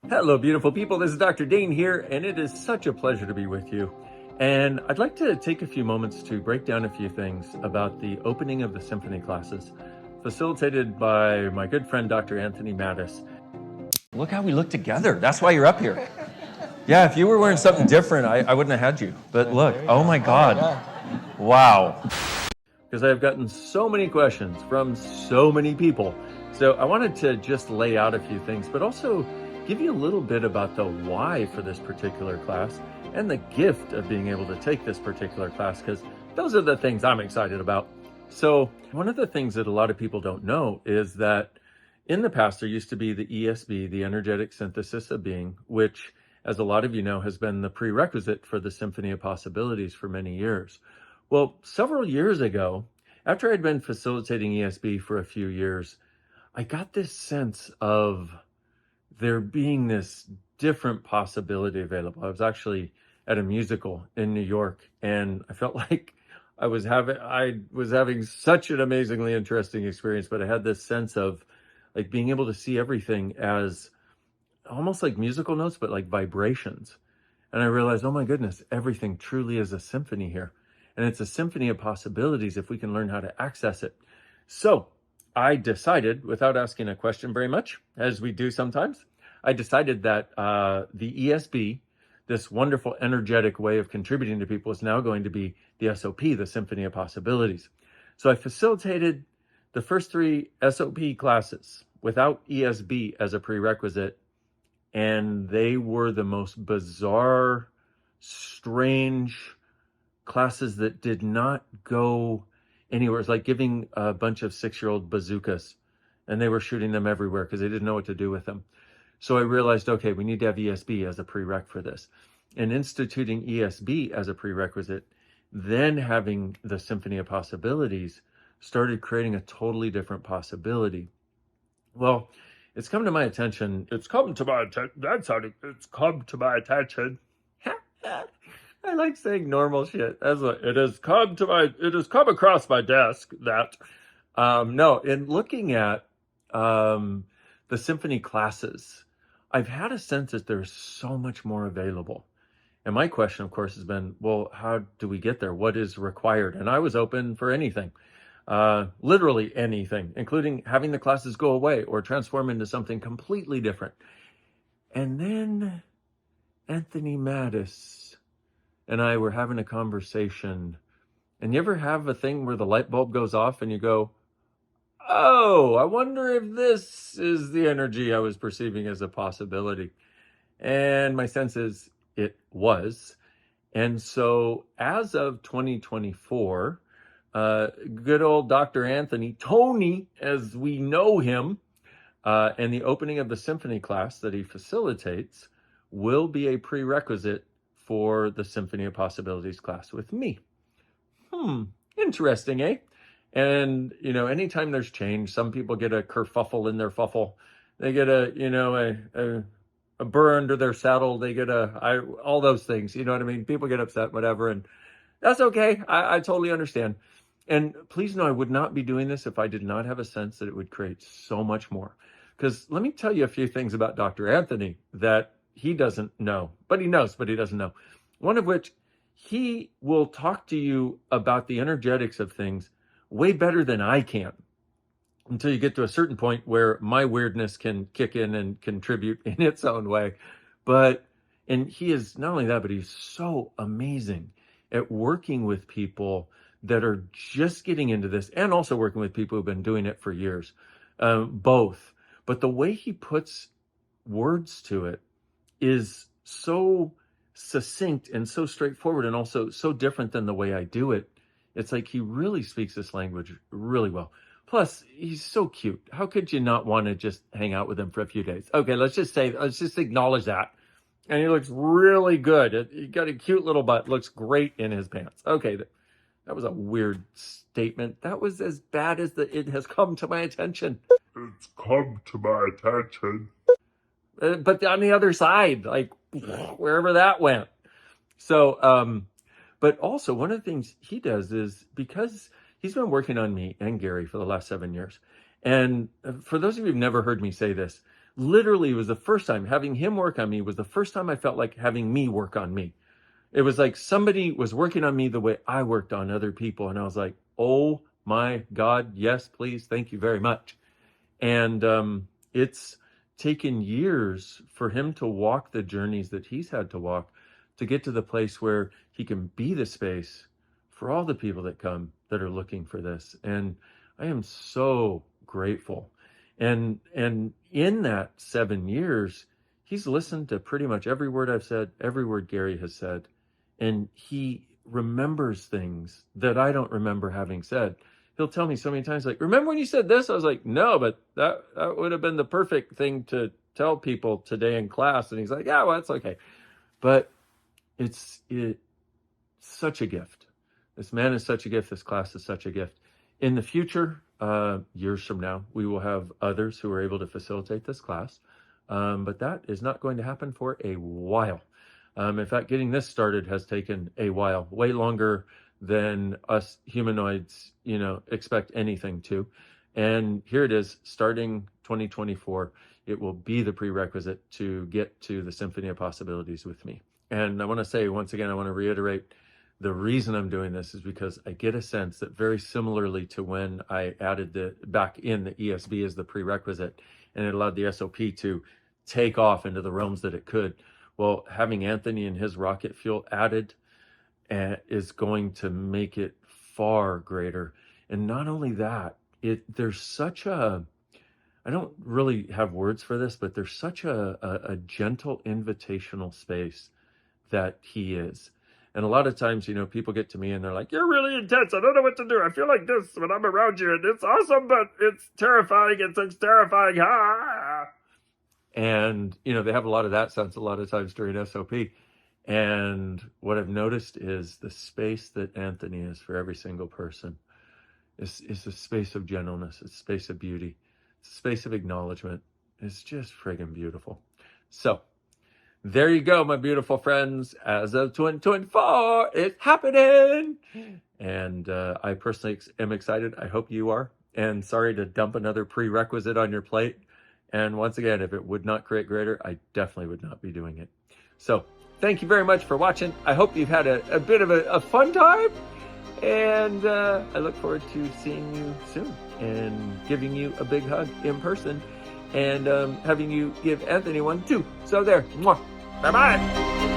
Hello, beautiful people. This is Dr. Dane here, and it is such a pleasure to be with you. And I'd like to take a few moments to break down a few things about the opening of the symphony classes, facilitated by my good friend, Dr. Anthony Mattis. Look how we look together. That's why you're up here. Yeah, if you were wearing something different, I wouldn't have had you. But look, oh my God. Wow. Because I've gotten so many questions from so many people. So I wanted to just lay out a few things, but also give you a little bit about the why for this particular class and the gift of being able to take this particular class, because those are the things I'm excited about. So one of the things that a lot of people don't know is that in the past, there used to be the ESB, the energetic synthesis of being, which, as a lot of you know, has been the prerequisite for the Symphony of Possibilities for many years. Well, several years ago, after I'd been facilitating ESB for a few years, I got this sense of there being this different possibility available. I was actually at a musical in New York, and I felt like I was having such an amazingly interesting experience, but I had this sense of like being able to see everything as almost like musical notes, but like vibrations. And I realized, oh my goodness, everything truly is a symphony here. And it's a symphony of possibilities if we can learn how to access it. So I decided, without asking a question very much, as we do sometimes, I decided that the ESB, this wonderful energetic way of contributing to people, is now going to be the SOP, the Symphony of Possibilities. So I facilitated the first 3 SOP classes without ESB as a prerequisite, and they were the most bizarre, strange classes that did not go anywhere. It's like giving a bunch of 6-year-old bazookas, and they were shooting them everywhere because they didn't know what to do with them. So I realized, okay, we need to have ESB as a prereq for this. And instituting ESB as a prerequisite, then having the Symphony of Possibilities, started creating a totally different possibility. Well, it's come to my attention. It's come to my attention. I like saying normal shit. It has come across my desk that no, in looking at the symphony classes, I've had a sense that there's so much more available. And my question, of course, has been, well, how do we get there? What is required? And I was open for anything, literally anything, including having the classes go away or transform into something completely different. And then Anthony Mattis and I were having a conversation. And you ever have a thing where the light bulb goes off and you go, oh, I wonder if this is the energy I was perceiving as a possibility. And my sense is it was. And so as of 2024, good old Dr. Anthony, Tony, as we know him, and the opening of the symphony class that he facilitates will be a prerequisite for the Symphony of Possibilities class with me. Interesting, eh? And, you know, anytime there's change, some people get a kerfuffle in their fuffle. They get a burr under their saddle. They get all those things, you know what I mean? People get upset, whatever, and that's okay. I totally understand. And please know I would not be doing this if I did not have a sense that it would create so much more. Because let me tell you a few things about Dr. Anthony that he doesn't know, but he knows, but he doesn't know. One of which, he will talk to you about the energetics of things way better than I can, until you get to a certain point where my weirdness can kick in and contribute in its own way. And he is not only that, but he's so amazing at working with people that are just getting into this, and also working with people who've been doing it for years, both. But the way he puts words to it is so succinct and so straightforward, and also so different than the way I do it. It's like he really speaks this language really well. Plus, he's so cute. How could you not want to just hang out with him for a few days? Okay, let's just acknowledge that. And he looks really good. He got a cute little butt. Looks great in his pants. Okay, that was a weird statement. That was as bad as it has come to my attention. It's come to my attention. But on the other side, like wherever that went. So, but also one of the things he does is, because he's been working on me and Gary for the last 7 years. And for those of you who've never heard me say this, literally, it was the first time having him work on me was the first time I felt like having me work on me. It was like somebody was working on me the way I worked on other people. And I was like, oh my God, yes, please. Thank you very much. And it's taken years for him to walk the journeys that he's had to walk to get to the place where he can be the space for all the people that come that are looking for this. And I am so grateful. And in that 7 years, he's listened to pretty much every word I've said, every word Gary has said, and he remembers things that I don't remember having said. He'll tell me so many times, like, remember when you said this? I was like, no, but that would have been the perfect thing to tell people today in class. And he's like, yeah, well, that's okay. But it's such a gift. This man is such a gift. This class is such a gift. In the future, years from now, we will have others who are able to facilitate this class. But that is not going to happen for a while. In fact, getting this started has taken a while, way longer than us humanoids, expect anything to. And here it is, starting 2024, it will be the prerequisite to get to the Symphony of Possibilities with me. And I want to say, once again, I want to reiterate, the reason I'm doing this is because I get a sense that very similarly to when I added back in the ESB as the prerequisite, and it allowed the SOP to take off into the realms that it could. Well, having Anthony and his rocket fuel added is going to make it far greater. And not only that, there's such a, I don't really have words for this, but there's such a gentle invitational space that he is. And a lot of times, people get to me and they're like, you're really intense. I don't know what to do. I feel like this when I'm around you, and it's awesome, but it's terrifying. It's terrifying. Ah! And, they have a lot of that sense a lot of times during SOP. And what I've noticed is the space that Anthony is for every single person is a space of gentleness. It's a space of beauty. It's a space of acknowledgement. It's just friggin' beautiful. So there you go, my beautiful friends. As of 2024, it's happening. And I personally am excited. I hope you are. And sorry to dump another prerequisite on your plate. And once again, if it would not create greater, I definitely would not be doing it. So thank you very much for watching. I hope you've had a bit of a fun time. And I look forward to seeing you soon and giving you a big hug in person and having you give Anthony one too. So there. Mwah. Bye-bye.